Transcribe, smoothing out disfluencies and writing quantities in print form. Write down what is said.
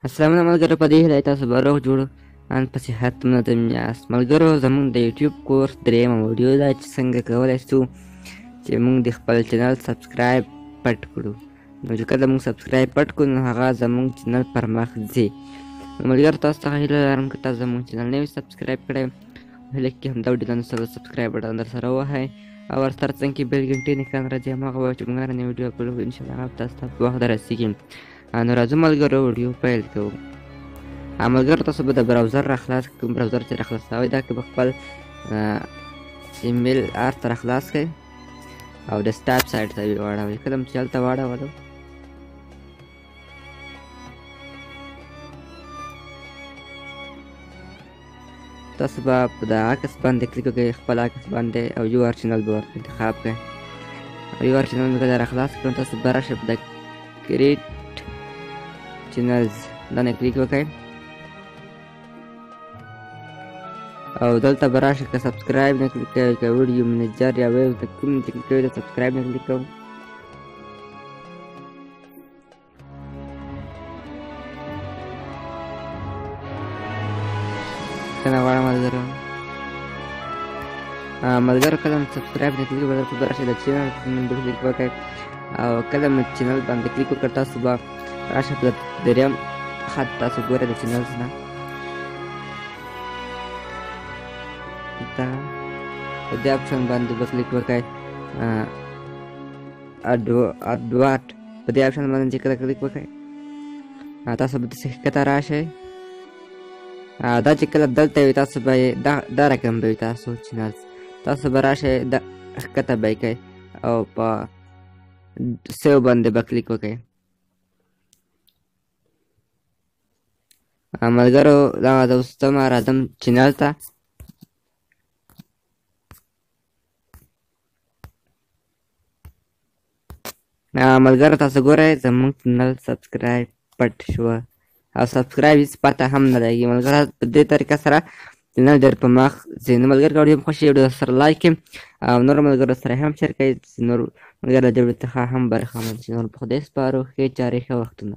السلام ملګرو، په دې هیله تاسو به روغ جوړ ان په صحت منظم یاست. ملګرو، زموږ د یوټیوب کورس درېیمه ویډیو ده چې څنګه کولی شو چې موږ د خپل چینل سبسکرایب پټ کړو. نو چې کله موږ سبسکرایب پټ کړو نو هغه زموږ چینل پر مخ ځي. نو ملګرو، تاسو څخه هیله لرم که تاسو زموږ چینل نه وي سبسکرایب کړی، هیله کې همدا ویډیو سره سبسکرایب بټن در سره ووهئ او ورسره څنګ کې بیل ګنټۍ نښان راځي، هماغه وایي چې موږ هره نوې ویډیو اپلوډ کړو انشاءالله هغه تاسو ته په وخت دررسېږي. نو راځو ملګرو ویډیو پیل کوو. ملګرو، تاسو به د براوزر راخلاص کوم براوزر چې راخلاص شوی دا که به خپل ایمیل ارت راخلاص کړئ او ډیسکټاپ سایډ ته یې واړوئ. کله چې هلته واړولو تاسو به په د عکس باندې کلیک وکړئ، خپل عکس باندې او یو آر چینل به ورته انتخاب کړئ. او یو آر چینل مې کله راخلاص کړم تاسو به راشئ په د کریټ چینلز باندې کلیک وکړئ او دلته به راشئ که سبسکرایب نه کلیک کوئ، که ویډیو منیجر یا ویب د کوم چې کلیک کوئ د سبسکرایب نه کلیک کوم. کنه غواړم ملګرو کله مو سبسکرایب نه کلیک وکړئ به راشئ د چینل باندې کلیک وکړئ او کله مو چینل باندې کلیک وکړ تاسو به راشئ په دریم خط تاسو ګورئ د چینل نه په دې اپشن باندې به کلیک وکړئ اډوارډ په دې اپشن باندې چې کله کلیک وکړئ تاسو به داسې ښکته راشئ. دا چې کله دلته وي تاسو به دا رقم به وي تاسو چینل تاسو به راشئ د ښکته به یې کوئ او په سیو باندې به کلیک وکړئ. ملګرو دغه د اوستمه راځم چینل ته. ملګرو تاسو ګورئ زموږ چینل سبسکرایب پټ شوه او سبسکرایب هېڅ پته هم نه لګي. ملګرو په دې طریقه سره چینل ډېر په مخ ځي. نو ملګرو که ویډیو مو خوښ شي ویډیو سره لایک کړئ او نورو ملګرو سره هم شیر کړئ چې نور ملګرو د دې ویډیو څخه هم برخمن شي. نور په خدای سپارو، ښې چارې ښه وختونه.